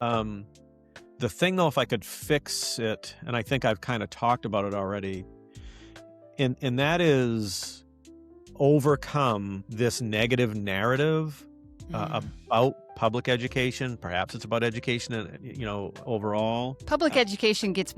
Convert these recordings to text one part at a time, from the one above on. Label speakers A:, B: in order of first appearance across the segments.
A: Um, the thing though, if I could fix it, and I think I've kind of talked about it already, and that is overcome this negative narrative
B: Mm.
A: about public education. Perhaps it's about education, overall.
B: Public education gets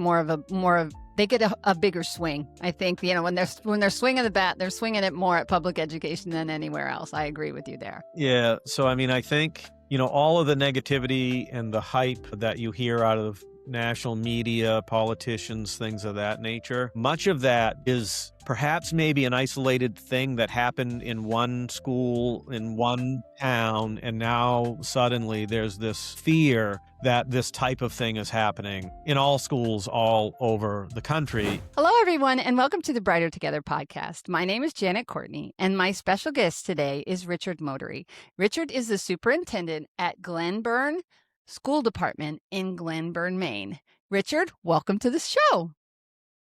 B: they get a bigger swing. I think, when they're swinging the bat, they're swinging it more at public education than anywhere else. I agree with you there.
A: Yeah. So, I mean, I think, all of the negativity and the hype that you hear out of national media, politicians, things of that nature, much of that is perhaps maybe an isolated thing that happened in one school, in one town, and now suddenly there's this fear that this type of thing is happening in all schools all over the country.
B: Hello, everyone, and welcome to the Brighter Together podcast. My name is Janet Courtney, and my special guest today is Richard Modery. Richard is the superintendent at Glenburn School Department in Glenburn, Maine. Richard, welcome to the show.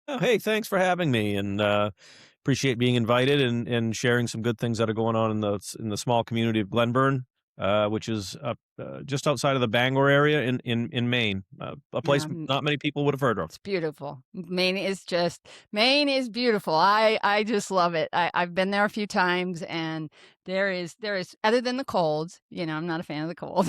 A: Oh, hey, thanks for having me, and appreciate being invited and sharing some good things that are going on in the small community of Glenburn, which is just outside of the Bangor area in Maine, a place not many people would have heard of.
B: It's beautiful. Maine is beautiful. I just love it. I've been there a few times, and there is, other than the cold, I'm not a fan of the cold.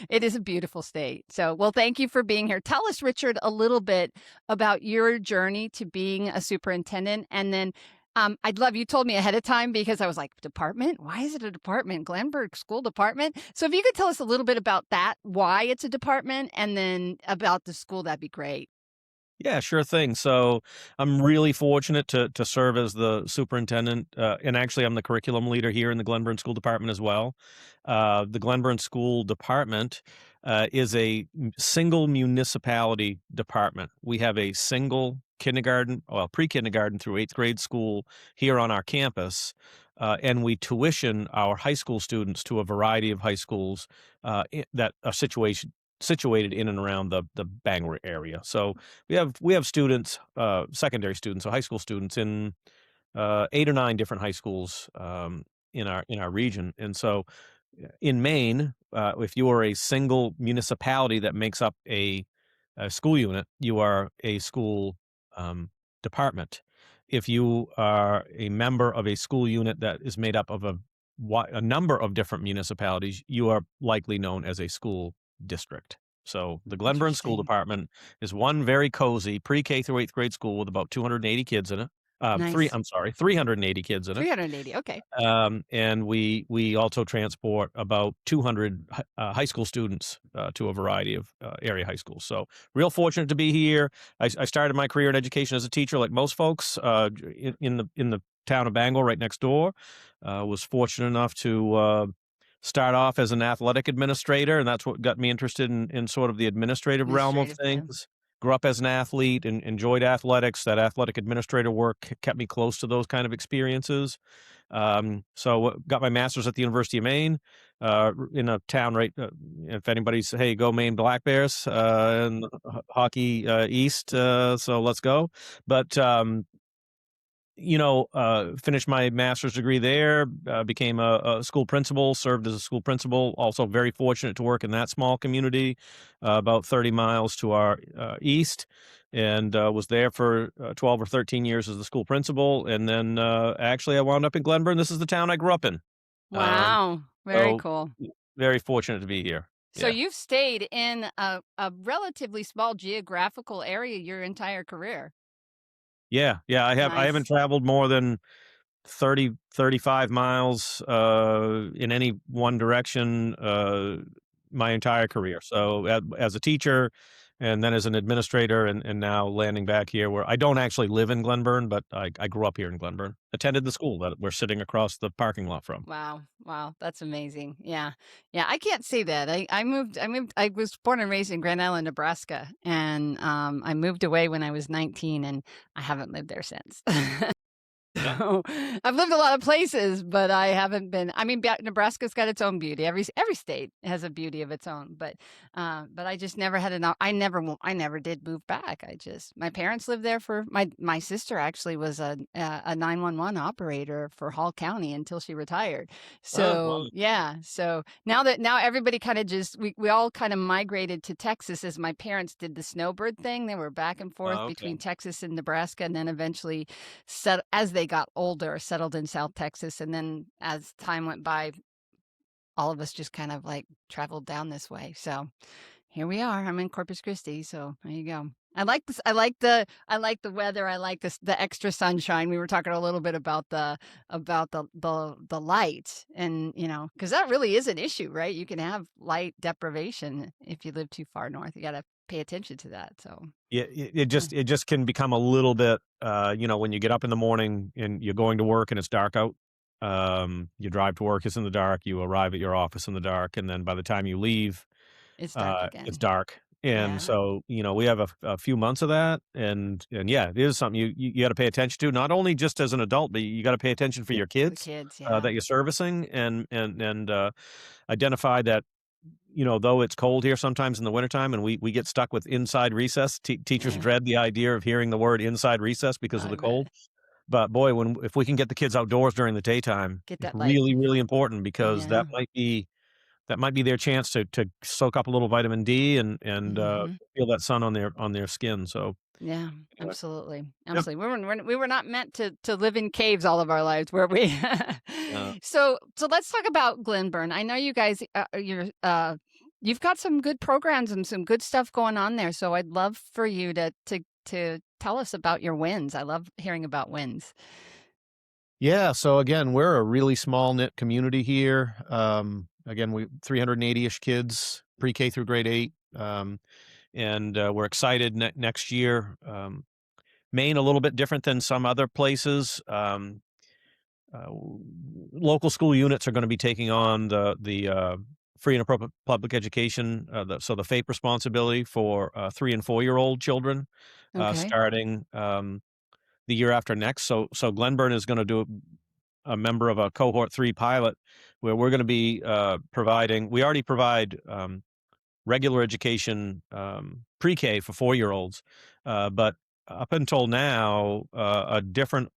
B: It is a beautiful state. So, well, thank you for being here. Tell us, Richard, a little bit about your journey to being a superintendent. And then I'd love, you told me ahead of time, because I was like, department? Why is it a department? Glenburn School Department? So if you could tell us a little bit about that, why it's a department, and then about the school, that'd be great.
A: Yeah, sure thing. So I'm really fortunate to serve as the superintendent, and actually I'm the curriculum leader here in the Glenburn School Department as well. The Glenburn School Department is a single municipality department. We have a single pre-kindergarten through eighth grade school here on our campus, and we tuition our high school students to a variety of high schools that are situated in and around the Bangor area. So we have students, secondary students, so high school students in 8 or 9 different high schools in our region. And so in Maine, if you are a single municipality that makes up a school unit, you are a school department. If you are a member of a school unit that is made up of a number of different municipalities, you are likely known as a school district. So the Glenburn School
B: Interesting.
A: Department is one very cozy pre-K through eighth grade school with about 280 kids in it.
B: Nice.
A: 380 kids in it.
B: 380. Okay.
A: And we also transport about 200 high school students to a variety of area high schools. So real fortunate to be here. I started my career in education as a teacher, like most folks, in the town of Bangor, right next door. Was fortunate enough to start off as an athletic administrator, and that's what got me interested in sort of the administrative realm of
B: Yeah.
A: things. Grew up as an athlete and enjoyed athletics. That athletic administrator work kept me close to those kind of experiences. So got my master's at the University of Maine, in a town right. If anybody's, hey, go Maine Black Bears, and hockey East. So let's go. But finished my master's degree there, became a school principal, served as a school principal, also very fortunate to work in that small community, about 30 miles to our east, and was there for 12 or 13 years as the school principal. And then actually I wound up in Glenburn. This is the town I grew up in.
B: Wow. Very
A: So
B: cool.
A: very fortunate to be here.
B: So
A: Yeah.
B: you've stayed in a relatively small geographical area your entire career.
A: Yeah. Yeah. I haven't
B: Nice.
A: traveled more than 30, 35 miles in any one direction my entire career. So as a teacher and then as an administrator, and now landing back here where I don't actually live in Glenburn, but I grew up here in Glenburn, attended the school that we're sitting across the parking lot from.
B: Wow. Wow. That's amazing. Yeah. Yeah. I can't say that. I was born and raised in Grand Island, Nebraska, and I moved away when I was 19, and I haven't lived there since.
A: Yeah.
B: I've lived a lot of places, but I haven't been. I mean, Nebraska's got its own beauty. Every state has a beauty of its own, but I just never had enough. I never did move back. My parents lived there for my sister actually was a 911 operator for Hall County until she retired.
A: Oh, wow.
B: So yeah, so now everybody kind of just we all kind of migrated to Texas as my parents did the snowbird thing. They were back and forth
A: Oh, okay.
B: between Texas and Nebraska, and then eventually as they got older, settled in South Texas, and then as time went by, all of us just kind of like traveled down this way. So here we are. I'm in Corpus Christi, so there you go. I like this. I like the weather. I like this the extra sunshine. We were talking a little bit about the light, and because that really is an issue, right? You can have light deprivation if you live too far north. You got to pay attention to that. So
A: Yeah,
B: yeah,
A: it just can become a little bit, when you get up in the morning and you're going to work and it's dark out, you drive to work, it's in the dark, you arrive at your office in the dark, and then by the time you leave,
B: it's dark
A: it's
B: again.
A: dark. And
B: Yeah,
A: so, we have a few months of that, and yeah, it is something you gotta pay attention to, not only just as an adult, but you gotta pay attention for your
B: for the
A: kids,
B: kids. Yeah.
A: that you're servicing and identify that, though it's cold here sometimes in the wintertime and we get stuck with inside recess, teachers
B: Yeah,
A: dread the idea of hearing the word inside recess because of
B: I
A: the
B: bet.
A: cold. But boy, if we can get the kids outdoors during the daytime,
B: Get
A: it's
B: that light.
A: really, really important because
B: Yeah.
A: that might be their chance to soak up a little vitamin D and
B: Mhm.
A: feel that sun on their skin. So
B: Yeah,
A: anyway,
B: absolutely,
A: yep.
B: absolutely. We were not meant to live in caves all of our lives, were we?
A: Uh,
B: So let's talk about Glenburn. I know you guys, you've got some good programs and some good stuff going on there. So I'd love for you to tell us about your wins. I love hearing about wins.
A: yeah. So again, we're a really small knit community here. Again, we 380-ish kids, pre-K through grade 8. And we're excited next year. Maine a little bit different than some other places. Local school units are going to be taking on the free and appropriate public education, so the FAPE responsibility for 3 and 4-year-old children,
B: Okay.
A: starting the year after next. So Glenburn is going to do a member of a cohort 3 pilot where we're going to be providing. We already provide. Regular education, pre-K for 4-year-olds, but up until now, a different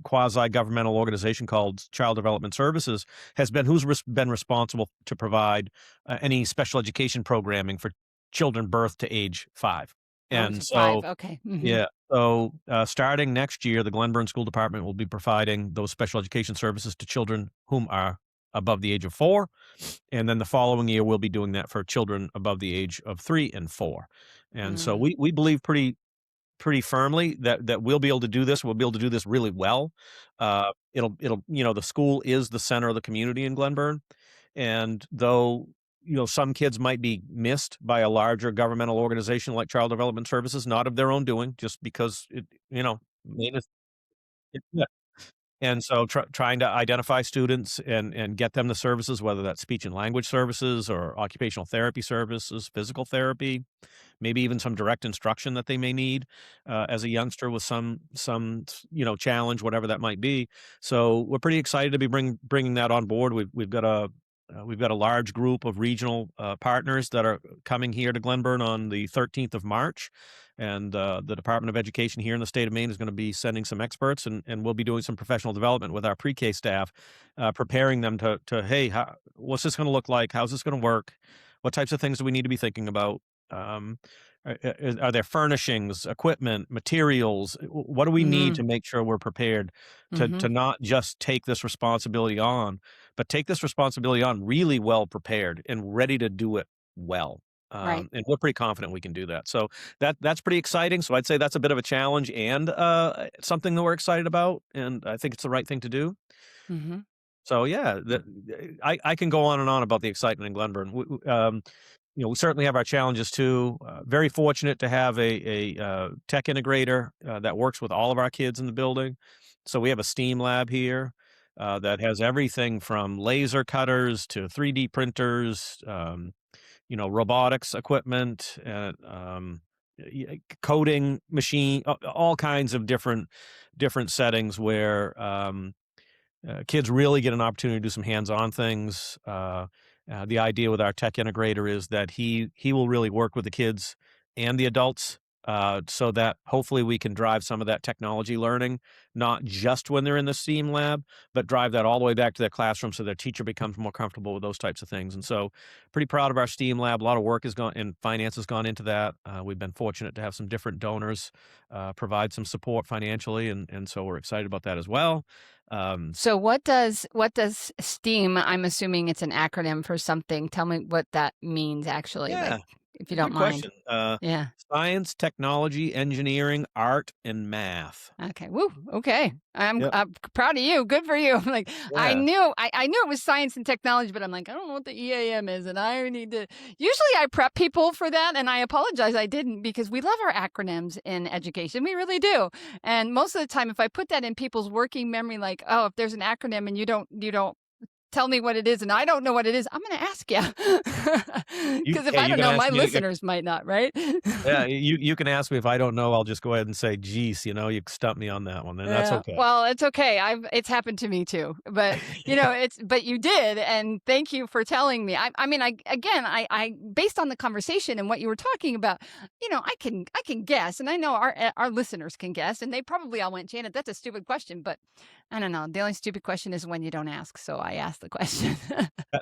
A: quasi-governmental organization called Child Development Services has been been responsible to provide, any special education programming for children birth to age 5.
B: Oh,
A: And
B: to 5.
A: so
B: Okay.
A: yeah, so, starting next year, the Glenburn School Department will be providing those special education services to children whom are above the age of 4, and then the following year, we'll be doing that for children above the age of 3 and 4. And so
B: Mm,
A: we believe pretty firmly that we'll be able to do this. We'll be able to do this really well. The school is the center of the community in Glenburn, and though, some kids might be missed by a larger governmental organization like Child Development Services, not of their own doing, just because Maine is yeah. And so trying to identify students and get them the services, whether that's speech and language services or occupational therapy services, physical therapy, maybe even some direct instruction that they may need, as a youngster with challenge, whatever that might be. So we're pretty excited to be bringing that on board. We've got a large group of regional partners that are coming here to Glenburn on the 13th of March, and the Department of Education here in the state of Maine is going to be sending some experts, and we'll be doing some professional development with our pre-K staff, preparing them to hey, what's this going to look like? How's this going to work? What types of things do we need to be thinking about? Um, are there furnishings, equipment, materials? What do we need
B: mhm,
A: to make sure we're prepared to
B: mhm.
A: not just take this responsibility on, but take this responsibility on really well prepared and ready to do it well.
B: Right.
A: And we're pretty confident we can do that. So that's pretty exciting. So I'd say that's a bit of a challenge and something that we're excited about, and I think it's the right thing to do.
B: Mhm.
A: So yeah, I can go on and on about the excitement in Glenburn. We certainly have our challenges too. Very fortunate to have a tech integrator that works with all of our kids in the building. So we have a STEAM lab here that has everything from laser cutters to 3D printers, robotics equipment, coding, machine, all kinds of different settings where kids really get an opportunity to do some hands-on things. The idea with our tech integrator is that he will really work with the kids and the adults, so that hopefully we can drive some of that technology learning, not just when they're in the STEAM lab, but drive that all the way back to their classroom so their teacher becomes more comfortable with those types of things. And so, pretty proud of our STEAM lab. A lot of work has gone and finance has gone into that. We've been fortunate to have some different donors provide some support financially, and so we're excited about that as well. Um,
B: So what does STEAM, I'm assuming it's an acronym for something. Tell me what that means actually, like,
A: Yeah,
B: if you don't
A: good
B: mind.
A: question.
B: Yeah.
A: Science, technology, engineering, art, and math.
B: Okay. Woo. Okay.
A: Yep.
B: I'm proud of you. Good for you. I'm like,
A: Yeah.
B: I knew it was science and technology, but I'm like, I don't know what the EAM is, and I need to. Usually, I prep people for that, and I apologize I didn't because we love our acronyms in education. We really do. And most of the time, if I put that in people's working memory, like, oh, if there's an acronym and you don't tell me what it is, and I don't know what it is, I'm going to ask you because if I
A: You
B: don't
A: can
B: know,
A: ask
B: my
A: me to
B: listeners might not, right?
A: yeah, you can ask me if I don't know, I'll just go ahead and say, "Geez, you stumped me on that one," and that's
B: Yeah.
A: okay.
B: Well, it's okay. It's happened to me too. But,
A: Yeah.
B: but you did, and thank you for telling me. I mean, I based on the conversation and what you were talking about, I can guess, and I know our listeners can guess, and they probably all went, Janet, that's a stupid question, but I don't know. The only stupid question is when you don't ask, so I asked the question.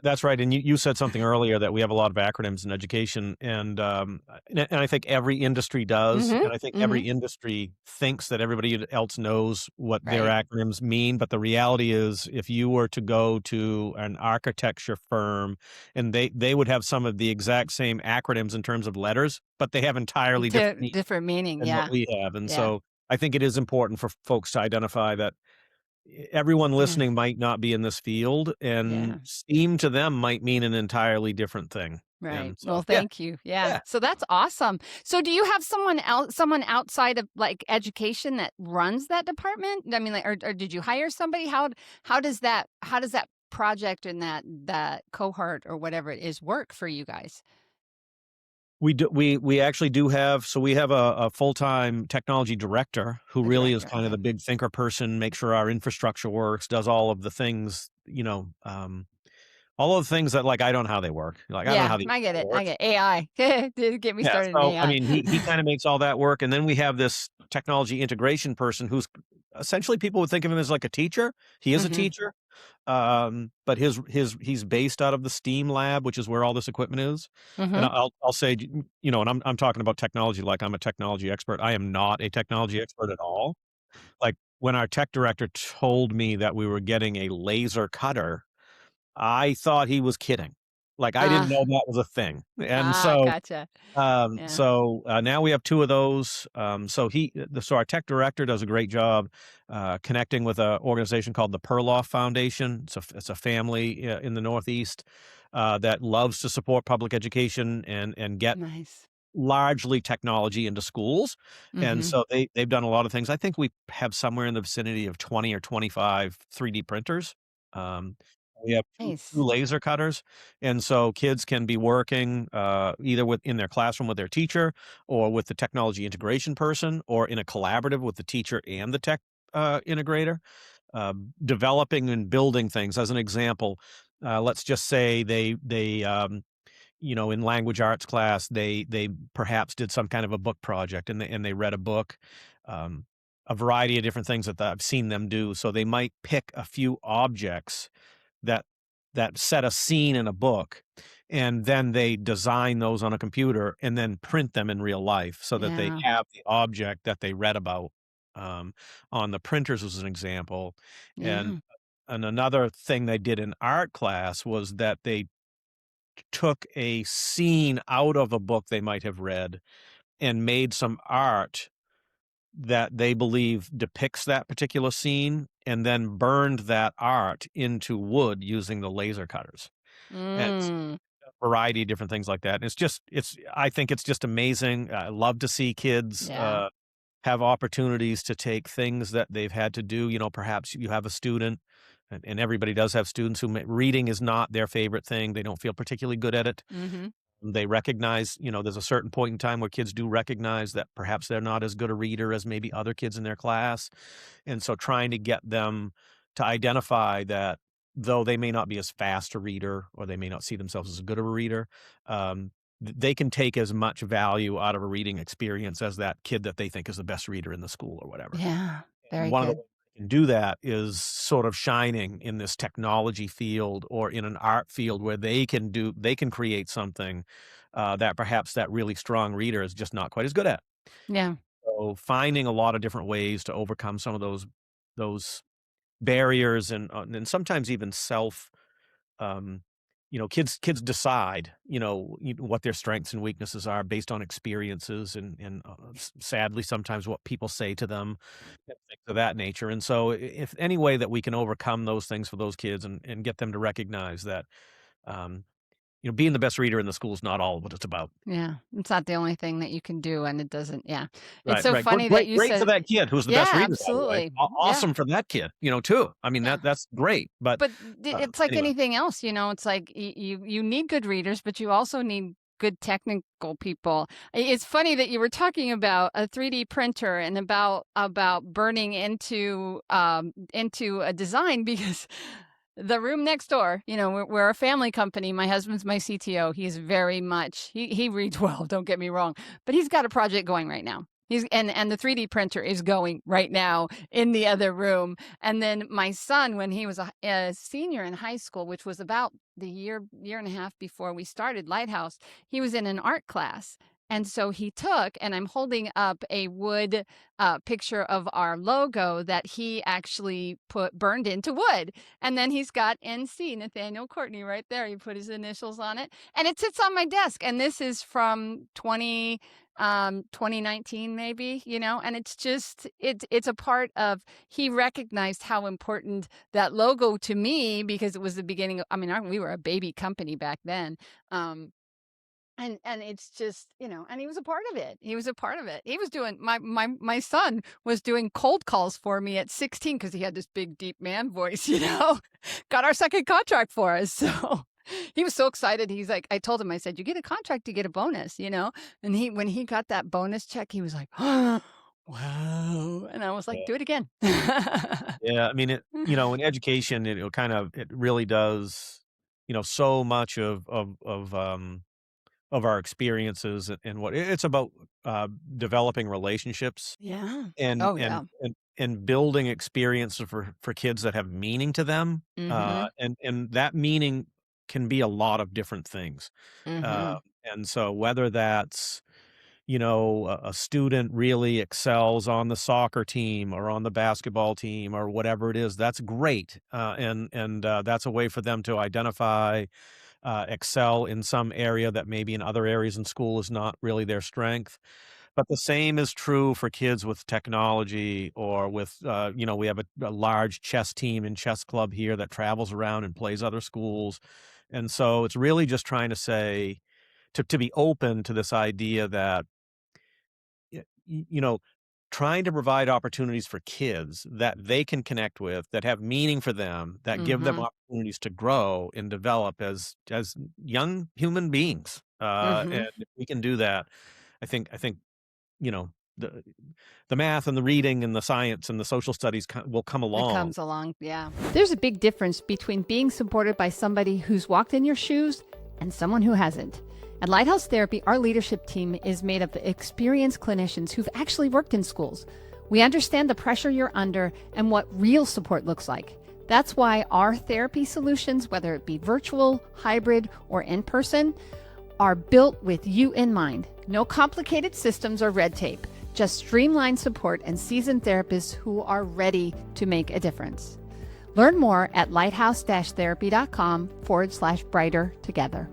A: That's right, and you said something earlier that we have a lot of acronyms in education, and I think every industry does,
B: Mhm.
A: and I think every
B: Mhm.
A: industry thinks that everybody else knows what their
B: Right.
A: acronyms mean, but the reality is if you were to go to an architecture firm and they would have some of the exact same acronyms in terms of letters, but they have entirely different meanings
B: Different meaning.
A: than what
B: Yeah.
A: we have, and
B: Yeah.
A: so I think it is important for folks to identify that everyone
B: Yeah.
A: listening might not be in this field, and
B: Yeah.
A: STEAM to them might mean an entirely different thing.
B: Right.
A: And so,
B: Well,
A: yeah,
B: thank you. Yeah.
A: yeah.
B: So that's awesome. So do you have someone outside of like education that runs that department? I mean, like, or did you hire somebody? How does that project and that cohort or whatever it is work for you guys?
A: We actually do have so we have a full-time technology director who
B: A
A: really is
B: director.
A: kind of
B: Okay.
A: the big thinker person, make sure our infrastructure works, does all of the things, all of the things that, like, I don't know how they work. Like, I don't know
B: Yeah,
A: how the
B: I get
A: internet
B: it. I
A: works.
B: get AI. Did get me
A: Yeah,
B: started in
A: so, I
B: AI.
A: mean, he kinda makes all that work, and then we have this technology integration person who's essentially people would think of him as like a teacher. He is a
B: Mhm.
A: teacher, but he's based out of the STEAM lab, which is where all this equipment is, and
B: Mhm.
A: I'll say, and I'm talking about technology like I'm a technology expert. I am not a technology expert at all. Like, when our tech director told me that we were getting a laser cutter, I thought he was kidding. Like, I didn't know
B: Ah,
A: that was a thing, and so
B: gotcha. Yeah.
A: now we have 2 of those. So our tech director does a great job, connecting with a organization called the Perloff Foundation. It's a family, in the Northeast, that loves to support public education and get
B: Nice.
A: largely technology into schools, and
B: Mhm.
A: so they've done a lot of things. I think we have somewhere in the vicinity of 20 or 25 3D printers. Um, we have 2
B: Nice.
A: laser cutters, and so kids can be working, either in their classroom with their teacher or with the technology integration person or in a collaborative with the teacher and the tech, integrator, developing and building things. As an example, let's just say in language arts class, they perhaps did some kind of a book project and they read a book, um, a variety of different things that I've seen them do. So they might pick a few objects that set a scene in a book, and then they design those on a computer and then print them in real life so that they
B: Yeah.
A: have the object that they read about, um, on the printers as an example. And
B: Yeah.
A: another thing they did in art class was that they took a scene out of a book they might have read and made some art that they believe depicts that particular scene and then burned that art into wood using the laser cutters. And it's
B: Mm.
A: a variety of different things like that. And I think it's just amazing. I love to see kids,
B: Yeah.
A: have opportunities to take things that they've had to do. Perhaps you have a student, and everybody does have students who reading is not their favorite thing. They don't feel particularly good at it.
B: Mhm.
A: They recognize, there's a certain point in time where kids do recognize that perhaps they're not as good a reader as maybe other kids in their class. And so trying to get them to identify that though they may not be as fast a reader or they may not see themselves as good of a reader, they can take as much value out of a reading experience as that kid that they think is the best reader in the school or whatever.
B: Yeah,
A: And
B: very
A: one of the
B: good.
A: ways they can do that is sort of shining in this technology field or in an art field where they can create something, that perhaps that really strong reader is just not quite as good at.
B: Yeah,
A: So finding a lot of different ways to overcome some of those barriers and sometimes even um, kids decide, what their strengths and weaknesses are based on experiences and sadly sometimes what people say to them and things of that nature. And so if any way that we can overcome those things for those kids and get them to recognize that, um, being the best reader in the school is not all what it's about.
B: yeah. It's not the only thing that you can do, and it doesn't yeah. It's
A: Right,
B: so
A: right. Gr
B: funny that
A: great
B: you
A: great for
B: said
A: that kid who's the
B: yeah,
A: best reader, by the way.
B: absolutely. Yeah.
A: Awesome for that kid, too. I mean,
B: Yeah.
A: that's great, but,
B: But it's like
A: anyway.
B: anything else, it's like you need good readers, but you also need good technical people. It's funny that you were talking about a 3D printer and about burning into a design because the room next door, we're a family company. My husband's my CTO. He's very much he reads well, don't get me wrong, but he's got a project going right now. He's and the 3D printer is going right now in the other room. And then my son, when he was a senior in high school, which was about the year and a half before we started Lighthouse, he was in an art class. And so he took, and I'm holding up a wood picture of our logo that he actually burned into wood. And then he's got NC, Nathaniel Courtney, right there. He put his initials on it. And it sits on my desk. And this is from 2019 maybe, and it's a part of he recognized how important that logo to me because it was the beginning of, I mean, we were a baby company back then. Um, and it's just, and he was a part of it. He was a part of it. He was doing my son was doing cold calls for me at 16 because he had this big, deep man voice, got our second contract for us. So he was so excited. He's like, I told him, I said, you get a contract, you get a bonus, and when he got that bonus check, he was like, oh, wow. And I was like, do it again.
A: Yeah, I mean, in education, it really does, so much of our experiences and what it's about, developing relationships
B: Yeah.
A: and
B: Oh,
A: and
B: yeah.
A: and and building experiences for kids that have meaning to them,
B: Mm-hmm.
A: and that meaning can be a lot of different things, uh,
B: Mm-hmm.
A: and so whether that's, a student really excels on the soccer team or on the basketball team or whatever it is, that's great, and that's a way for them to identify, excel in some area that maybe in other areas in school is not really their strength. But the same is true for kids with technology or with, we have a large chess team and chess club here that travels around and plays other schools. And so it's really just trying to say, to be open to this idea that, you know, trying to provide opportunities for kids that they can connect with, that have meaning for them, that give them
B: Mm-hmm.
A: opportunities to grow and develop as young human beings.
B: Mm-hmm.
A: And if we can do that, I think you know the the math and the reading and the science and the social studies will come
B: It
A: along.
B: comes along, yeah. There's a big difference between being supported by somebody who's walked in your shoes and someone who hasn't. At Lighthouse Therapy, our leadership team is made of experienced clinicians who've actually worked in schools. We understand the pressure you're under and what real support looks like. That's why our therapy solutions, whether it be virtual, hybrid, or in person, are built with you in mind. No complicated systems or red tape, just streamlined support and seasoned therapists who are ready to make a difference. Learn more at lighthouse-therapy.com/brighter together.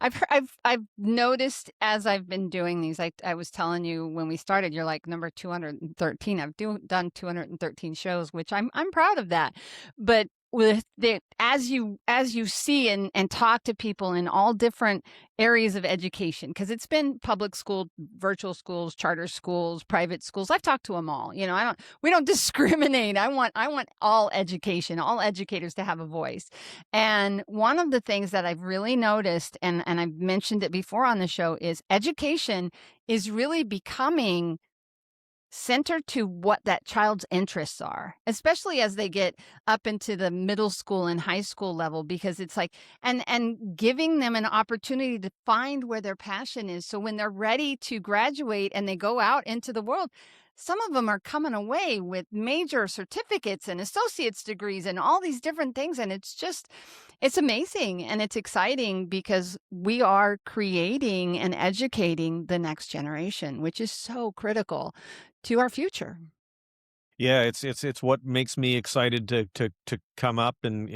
B: I've noticed as I've been doing these, I was telling you when we started, you're like number 213. I've done 213 shows, which I'm proud of that. But with the as you see and talk to people in all different areas of education, because it's been public school, virtual schools, charter schools, private schools. I've talked to them all. I don't we don't discriminate. I want all education, all educators to have a voice. And one of the things that I've really noticed, and I've mentioned it before on the show, is education is really becoming centered to what that child's interests are, especially as they get up into the middle school and high school level, because it's like, and giving them an opportunity to find where their passion is. So when they're ready to graduate and they go out into the world, some of them are coming away with major certificates and associate's degrees and all these different things. And it's amazing and it's exciting because we are creating and educating the next generation, which is so critical to our future.
A: Yeah, it's what makes me excited to come up and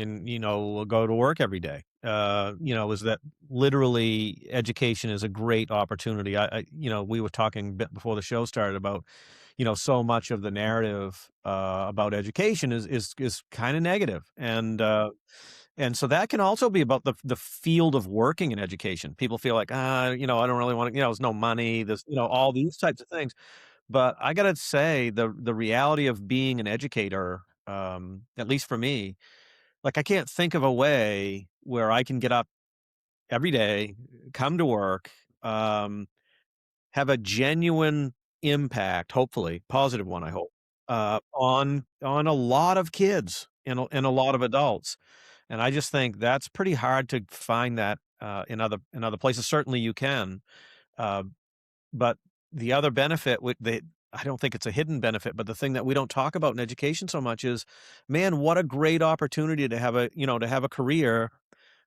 A: go to work every day. Is that literally education is a great opportunity. We were talking a bit before the show started about, so much of the narrative about education is kind of negative, and so that can also be about the field of working in education. People feel like, I don't really want to, there's no money, there's, all these types of things. But I gotta say, the reality of being an educator, at least for me, like, I can't think of a way where I can get up every day, come to work, um, have a genuine impact, hopefully, positive one, I hope, on a lot of kids and a lot of adults. And I just think that's pretty hard to find that, in other places. Certainly you can, uh but the other benefit with the I don't think it's a hidden benefit, but the thing that we don't talk about in education so much is, man, what a great opportunity to have a career,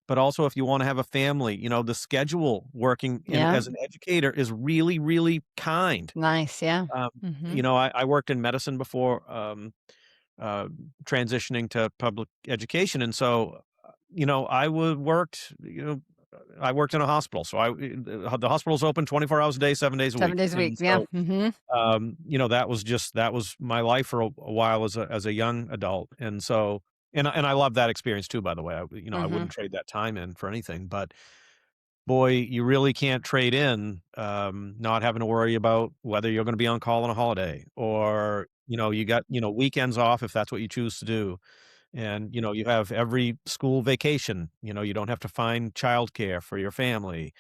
A: but also if you wanna have a family, the schedule working in
B: Yeah.
A: as an educator is really, really kind.
B: Nice. Yeah.
A: Um,
B: Hmm.
A: I worked in medicine before, uh, transitioning to public education, and so, I would worked, I worked in a hospital, so the hospital's open 24 hours a day, 7 days a
B: 7 days
A: week,
B: a week.
A: and
B: Yeah.
A: so,
B: Hmm.
A: that was my life for a while as a young adult, and so and I love that experience too, by the way. I
B: Hmm.
A: wouldn't trade that time in for anything, but boy, you really can't trade in, not having to worry about whether you're gonna be on call on a holiday or, you got, weekends off if that's what you choose to do. And, you have every school vacation, you don't have to find childcare for your family.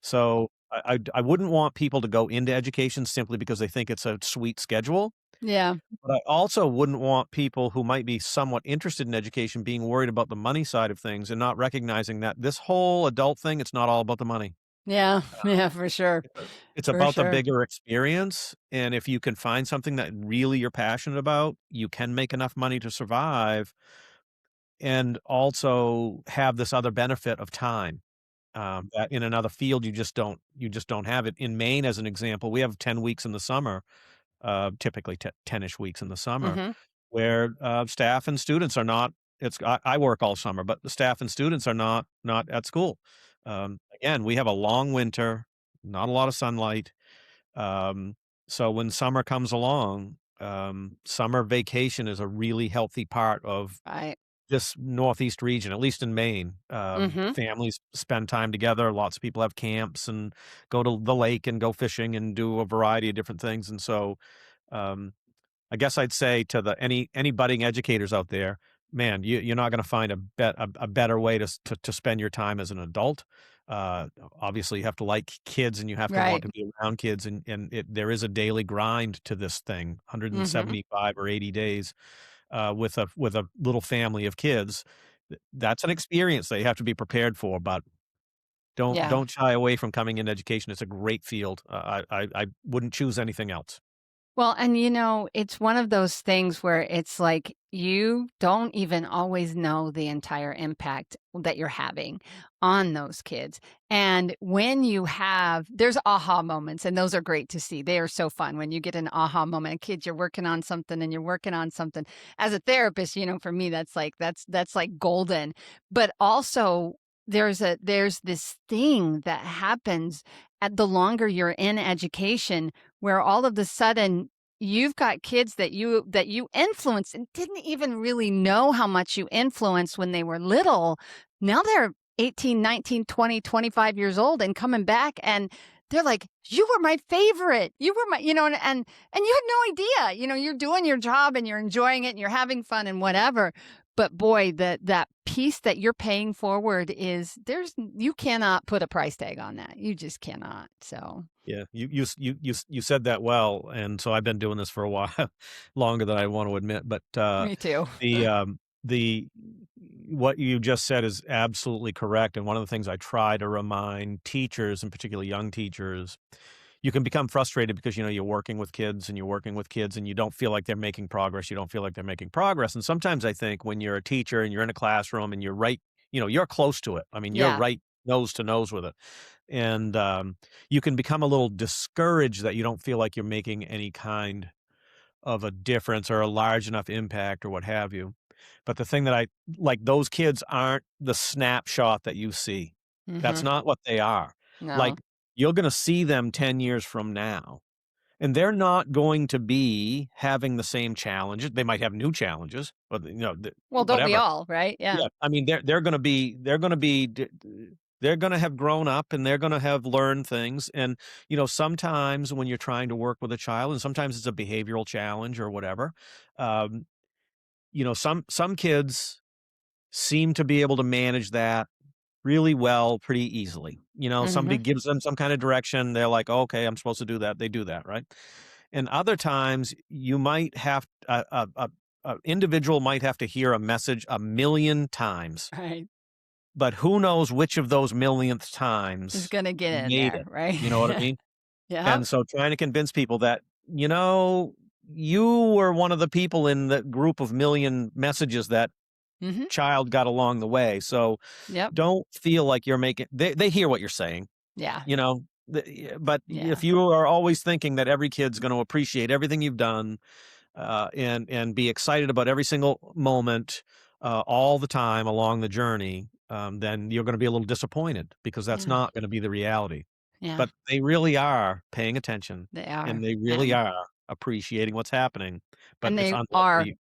A: So I wouldn't want people to go into education simply because they think it's a sweet schedule,
B: Yeah.
A: but I also wouldn't want people who might be somewhat interested in education being worried about the money side of things and not recognizing that this whole adult thing, it's not all about the money.
B: Yeah. Yeah. For sure.
A: It's
B: For
A: about the
B: sure.
A: bigger experience, and if you can find something that really you're passionate about, you can make enough money to survive and also have this other benefit of time, that in another field you just don't have it. In Maine, as an example, we have 10 weeks in the summer, typically 10-ish weeks in the summer,
B: Hmm.
A: where, staff and students are not I work all summer, but the staff and students are not at school. Again, we have a long winter, not a lot of sunlight, um, so when summer comes along, summer vacation is a really healthy part of
B: Right.
A: this Northeast region, at least in Maine.
B: Hmm.
A: Families spend time together. Lots of people have camps and go to the lake and go fishing and do a variety of different things. And so, um, I guess I'd say to any budding educators out there, man, you're not going to find a better way to spend your time as an adult. Obviously, you have to like kids and you have to want
B: Right.
A: to be around kids, and there is a daily grind to this thing,
B: Hmm.
A: 175 or 80 days with a little family of kids. That's an experience that you have to be prepared for, but don't
B: Yeah.
A: don't shy away from coming into education. It's a great field. I wouldn't choose anything else.
B: Well, and it's one of those things where it's like you don't even always know the entire impact that you're having on those kids. And when there's aha moments, and those are great to see. They are so fun when you get an aha moment. A kid, you're working on something and you're working on something. As a therapist, for me, that's like golden. But also, there's this thing that happens at the longer you're in education where all of the sudden you've got kids that you influenced and didn't even really know how much you influenced when they were little. Now they're 18, 19, 20, 25 years old and coming back and they're like, "You were my favorite. You were my," and you had no idea. You're doing your job and you're enjoying it and you're having fun and whatever. But boy, that piece that you're paying forward you cannot put a price tag on that. You just cannot. So,
A: Yeah, you said that well, and so I've been doing this for a while, longer than I want to admit, but,
B: me too.
A: the what you just said is absolutely correct, and one of the things I try to remind teachers, and particularly young teachers, you can become frustrated because, you're working with kids and you're working with kids and you don't feel like they're making progress, you don't feel like they're making progress, and sometimes I think when you're a teacher and you're in a classroom and you're right you're close to it. I mean, you're
B: Yeah.
A: right nose to nose with it, and, you can become a little discouraged that you don't feel like you're making any kind of a difference or a large enough impact or what have you. But the thing that I like, those kids aren't the snapshot that you see. That's
B: Mhm.
A: not what they are.
B: No.
A: Like, you're gonna see them 10 years from now, and they're not going to be having the same challenges. They might have new challenges, but,
B: Well, don't we
A: whatever.
B: all, right? Yeah.
A: Yeah, I mean, they're gonna have grown up and they're gonna have learned things, and, sometimes when you're trying to work with a child, and sometimes it's a behavioral challenge or whatever, um, some kids seem to be able to manage that really well pretty easily. Somebody
B: Mhm.
A: gives them some kind of direction, they're like, "Okay, I'm supposed to do that." They do that, right? And other times, you might have a individual might have to hear a message a million times,
B: Right.
A: but who knows which of those millionth
B: Is
A: times
B: gonna get in
A: made
B: there,
A: it,
B: right?
A: you know what I mean?
B: Yep.
A: And so trying to convince people that, you were one of the people in the group of million messages that
B: Mhm.
A: child got along the way, so
B: Yep.
A: don't feel like you're making they hear what you're saying,
B: Yeah.
A: but if
B: Yeah.
A: you are always thinking that every kid's gonna appreciate everything you've done, and be excited about every single moment, all the time along the journey, then you're gonna be a little disappointed because that's
B: Yeah.
A: not gonna be the reality.
B: Yeah.
A: But they really are paying attention,
B: They
A: and
B: are.
A: they really
B: And
A: are appreciating what's happening, but
B: and
A: it's
B: they are
A: unlikely.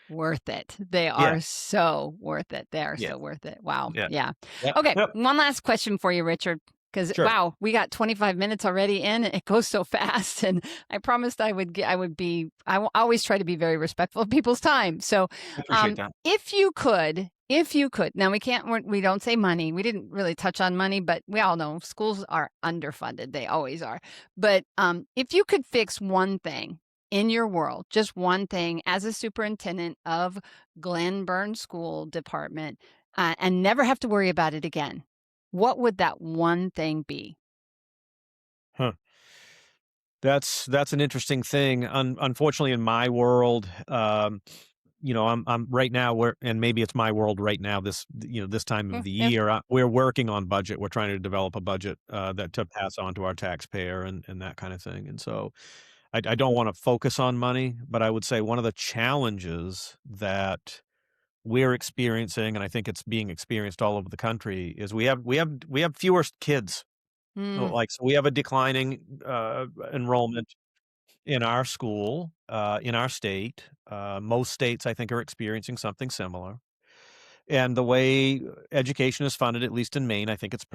B: worth it. They
A: Yeah,
B: are so worth it. They are
A: yeah,
B: so worth it. Wow.
A: yeah.
B: Yeah.
A: Yep,
B: Okay,
A: yep,
B: one last question for you, Richard. Because
A: sure.
B: wow, we got 25 minutes already in. It goes so fast, and I promised I would get. I would be. Always try to be very respectful of people's time. So,
A: I appreciate that.
B: if you could, now we don't say money. We didn't really touch on money, but we all know schools are underfunded. They always are. But if you could fix one thing in your world, just one thing as a superintendent of Glenburn School Department, and never have to worry about it again, what would that one thing be?
A: Huh. That's an interesting thing. Unfortunately, in my world, I'm right now where, and maybe it's my world right now. This time of
B: Mm,
A: the
B: yeah,
A: year, we're working on budget. We're trying to develop a budget that to pass on to our taxpayer and that kind of thing. And so, I don't want to focus on money, but I would say one of the challenges that we're experiencing, and I think it's being experienced all over the country, is we have fewer kids.
B: mm,
A: So we have a declining enrollment in our school, in our state. Most states, I think, are experiencing something similar. And the way education is funded, at least in Maine, I think it's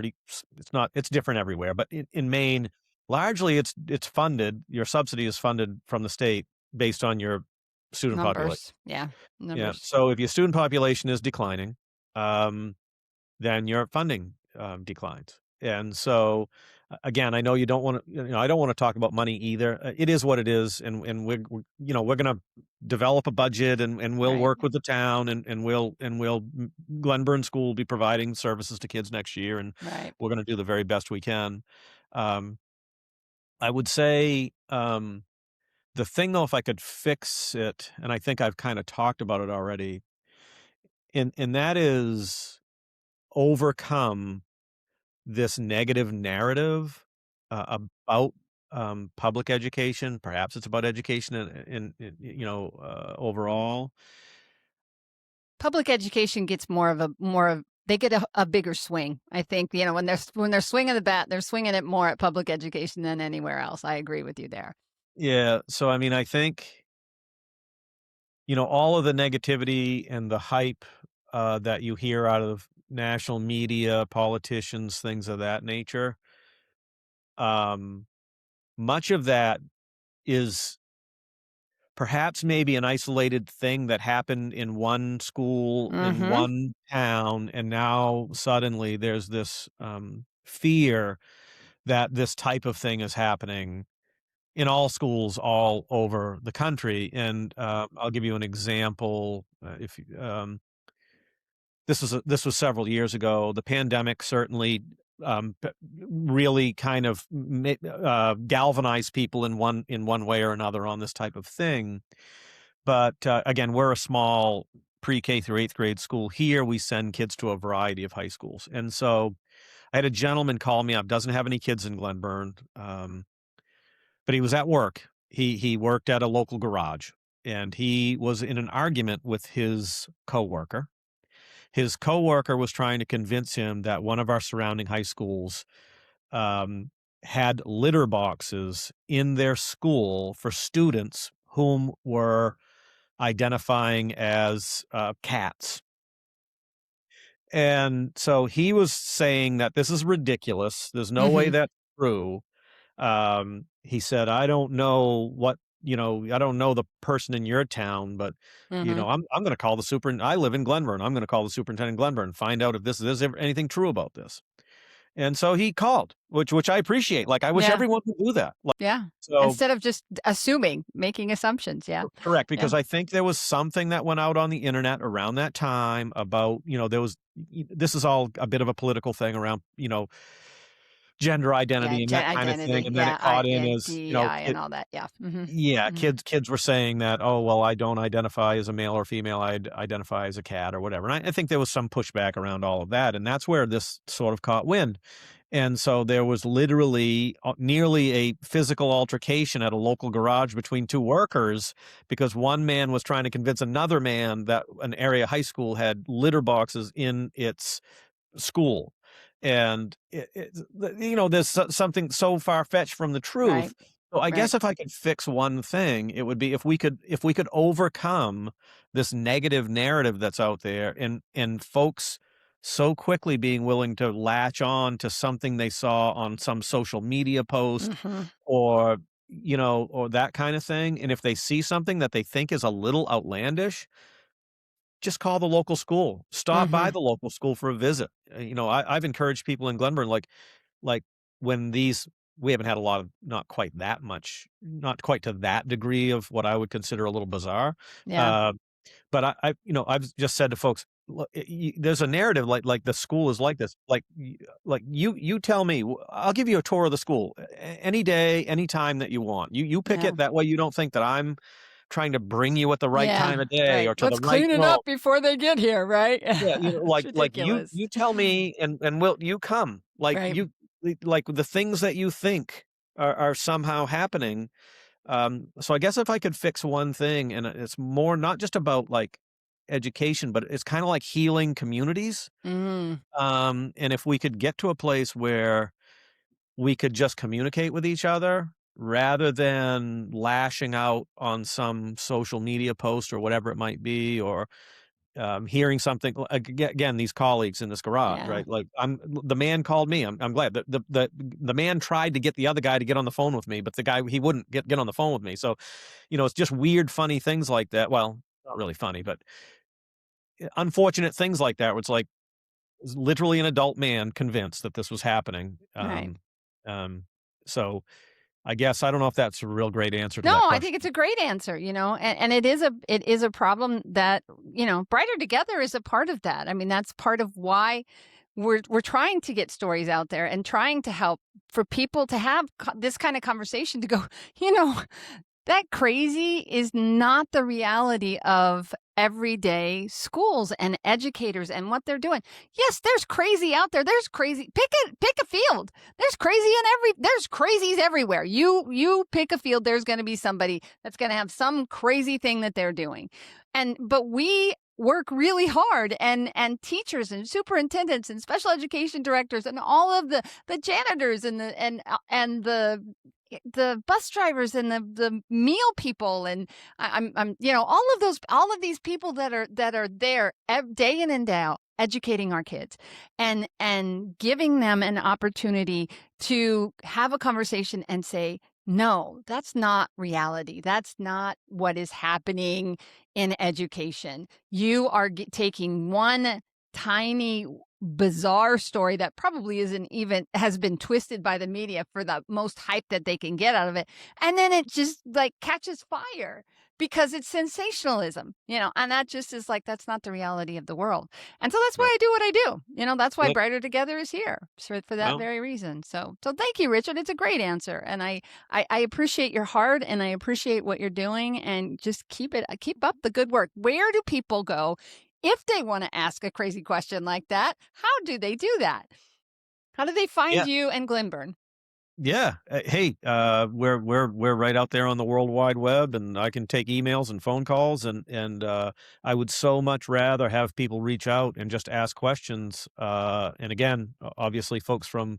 A: not, it's different everywhere, but in Maine, largely it's funded, your subsidy is funded from the state based on your student population.
B: numbers. Yeah,
A: Yeah.
B: numbers.
A: So if your student population is declining, um, then your funding, declines. And so, again, I know you don't wanna I don't wanna talk about money either. It is what it is, and we're gonna develop a budget, and we'll
B: Right,
A: work with the town, and we'll Glenburn School will be providing services to kids next year, and
B: right.
A: we're gonna do the very best we can. Um, I would say, the thing, though, if I could fix it, and I think I've kinda talked about it already, and that is overcome this negative narrative, about, public education. Perhaps it's about education overall.
B: Public education gets more of they get a bigger swing. I think, when they're swinging the bat, they're swinging it more at public education than anywhere else. I agree with you there.
A: Yeah, so, I mean, I think, all of the negativity and the hype, that you hear out of national media, politicians, things of that nature, um, much of that is perhaps maybe an isolated thing that happened in one school, in
B: Mhm.
A: one town, and now suddenly there's this, fear that this type of thing is happening in all schools all over the country, and, I'll give you an example, if you this was several years ago. The pandemic certainly, p really kind of galvanized people in one way or another on this type of thing, but, again, we're a small pre-K through 8th grade school here. We send kids to a variety of high schools, and so I had a gentleman call me up, doesn't have any kids in Glenburn, but he was at work. He worked at a local garage, and he was in an argument with his coworker. His coworker was trying to convince him that one of our surrounding high schools, um, had litter boxes in their school for students whom were identifying as, cats. And so he was saying that this is ridiculous. There's no way
B: Mhm.
A: that's true. He said, "I don't know I don't know the person in your town, but,
B: Mhm.
A: I'm gonna call the I live in Glenburn. I'm gonna call the superintendent in Glenburn and find out if there's ever anything true about this." And so he called, which I appreciate. Like, I wish
B: Yeah.
A: everyone could do that. Like,
B: Yeah.
A: so
B: Instead of just assuming, making assumptions. Yeah.
A: correct,
B: Yeah.
A: because I think there was something that went out on the internet around that time about, there was this is all a bit of a political thing around, gender
B: Yeah.
A: identity and that kind of thing,
B: Identity.
A: and then
B: Yeah.
A: it caught in
B: And
A: as,
B: DEI and all that. Yeah. Mhm.
A: yeah,
B: Mhm.
A: kids were saying that, "Oh, well, I don't identify as a male or female, I identify as a cat," or whatever, and I think there was some pushback around all of that, and that's where this sort of caught wind, and so there was literally, nearly a physical altercation at a local garage between 2 workers because one man was trying to convince another man that an area high school had litter boxes in its school, and there's something so far-fetched from the
B: Right.
A: truth. So I
B: Right.
A: guess if I could fix one thing, it would be if we could overcome this negative narrative that's out there, and folks so quickly being willing to latch on to something they saw on some social media post,
B: Mhm.
A: or or that kind of thing, and if they see something that they think is a little outlandish, just call the local school. Stop by
B: Mhm.
A: the local school for a visit. I've encouraged people in Glenburn, like when these we haven't had a lot of not quite to that degree of what I would consider a little bizarre.
B: Yeah.
A: Uh, but I've just said to folks, look, there's a narrative like the school is like this. Like you tell me, I'll give you a tour of the school any day, any time that you want. You pick
B: Yeah.
A: it. That way you don't think that I'm trying to bring you at the right
B: Yeah.
A: time of day
B: Right.
A: or to the
B: Let's
A: right
B: clean it
A: road.
B: up before they get here, right?
A: Yeah,
B: It's
A: like
B: ridiculous.
A: you tell me, and will you come.
B: Right.
A: Like the things that you think are somehow happening. So I guess if I could fix one thing, and it's more not just about like education, but it's kind of like healing communities.
B: Mm.
A: And if we could get to a place where we could just communicate with each other rather than lashing out on some social media post or whatever it might be, or hearing something again, these colleagues in this garage,
B: Yeah.
A: right? Like the man called me. I'm glad that the man tried to get the other guy to get on the phone with me, but the guy he wouldn't get on the phone with me. So, it's just weird, funny things like that. Well, not really funny, but unfortunate things like that. Where it's like literally an adult man convinced that this was happening.
B: Right.
A: Um, so I guess I don't know if that's a real great answer to
B: No,
A: that
B: I think it's
A: question.
B: a great answer, and it is a problem that, Brighter Together is a part of that. I mean, that's part of why we're trying to get stories out there and trying to help for people to have this kind of conversation to go, you know, that crazy is not the reality of everyday schools and educators and what they're doing. Yes, there's crazy out there. There's crazy. Pick a field. There's crazies everywhere. You pick a field, there's going to be somebody that's going to have some crazy thing that they're doing. But we work really hard, and teachers and superintendents and special education directors and all of the janitors and the the bus drivers and the meal people, and I'm all of these people that are there day in and day out educating our kids and giving them an opportunity to have a conversation and say, no, that's not reality. That's not what is happening in education. You are taking one tiny bizarre story that probably isn't even has been twisted by the media for the most hype that they can get out of it, and then it just like catches fire because it's sensationalism, and that just is like, that's not the reality of the world. And so that's why
A: Right.
B: I do what I do. That's why
A: Good.
B: Brighter Together is here, for that
A: Well,
B: very reason. So thank you, Richard. It's a great answer, and I appreciate your heart, and I appreciate what you're doing, and just keep up the good work. Where do people go if they want to ask a crazy question like that? How do they do that? How do they find
A: yeah.
B: you and Glenburn?
A: Yeah. Hey, we're right out there on the World Wide Web, and I can take emails and phone calls, and I would so much rather have people reach out and just ask questions. And again, obviously, folks from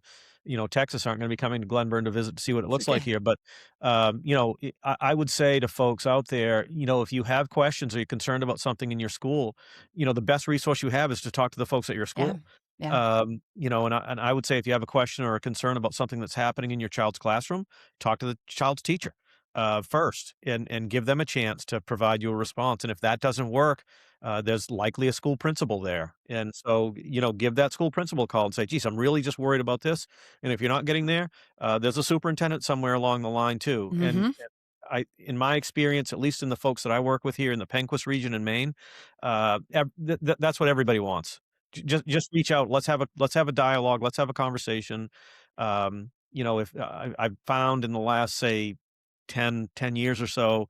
A: Texas aren't going to be coming to Glenburn to visit to see what it
B: It's
A: looks like
B: okay.
A: here. But I would say to folks out there, if you have questions or you're concerned about something in your school, the best resource you have is to talk to the folks at your
B: Yeah.
A: school.
B: Yeah.
A: And I would say if you have a question or a concern about something that's happening in your child's classroom, talk to the child's teacher first, and give them a chance to provide you a response. And if that doesn't work, there's likely a school principal there, and so give that school principal a call and say, "Geez, I'm really just worried about this." And if you're not getting there, there's a superintendent somewhere along the line too. And
B: Mhm.
A: in my experience, at least in the folks that I work with here in the Penquist region in Maine, that's what everybody wants. Just reach out. Let's have a dialogue. Let's have a conversation. If I've found in the last, say, 10 years or so,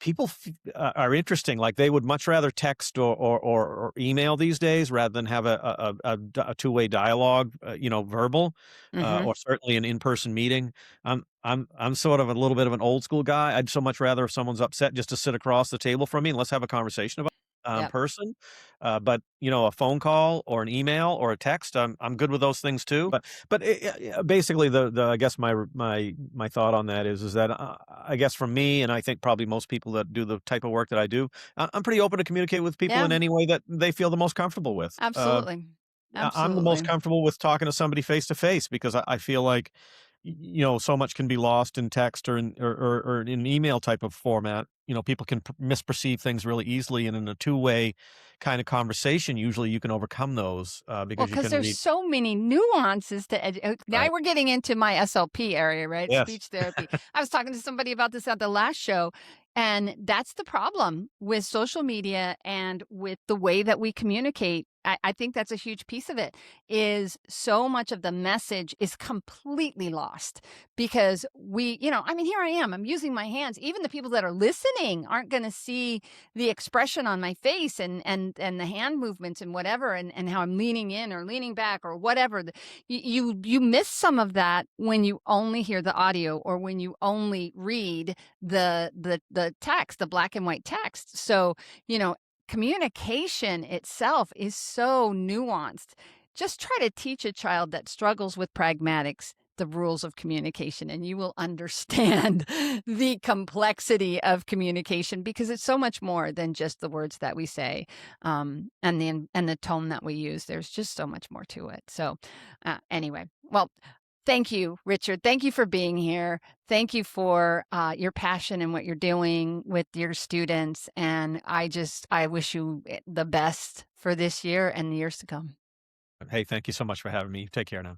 A: people are interesting. Like they would much rather text or email these days rather than have a two-way dialogue, verbal,
B: Mhm.
A: or certainly an in-person meeting. I'm sort of a little bit of an old school guy. I'd so much rather if someone's upset just to sit across the table from me and let's have a conversation about
B: Yep.
A: person. But a phone call or an email or a text, I'm good with those things too. But basically, the I guess my thought on that is that I guess for me, and I think probably most people that do the type of work that I do, I'm pretty open to communicate with people
B: Yeah.
A: in any way that they feel the most comfortable with.
B: Absolutely.
A: I'm the most
B: Absolutely.
A: comfortable with talking to somebody face to face because I feel like, so much can be lost in text or in email type of format. People can misperceive things really easily, and in a two-way kind of conversation, usually you can overcome those
B: Well,
A: because you
B: because
A: can
B: there's
A: read.
B: so many nuances to now
A: Right.
B: we're getting into my SLP area, right?
A: Yes.
B: Speech therapy. I was talking to somebody about this at the last show, and that's the problem with social media and with the way that we communicate. I think that's a huge piece of it, is so much of the message is completely lost because I mean, here I am, I'm using my hands. Even the people that are listening aren't going to see the expression on my face and the hand movements and whatever, and how I'm leaning in or leaning back or whatever. You miss some of that when you only hear the audio or when you only read the text, the black and white text. So, communication itself is so nuanced. Just try to teach a child that struggles with pragmatics the rules of communication, and you will understand the complexity of communication because it's so much more than just the words that we say, and the tone that we use. There's just so much more to it. So, anyway, well, thank you, Richard. Thank you for being here. Thank you for your passion and what you're doing with your students. And I wish you the best for this year and the years to come.
A: Hey, thank you so much for having me. Take care now.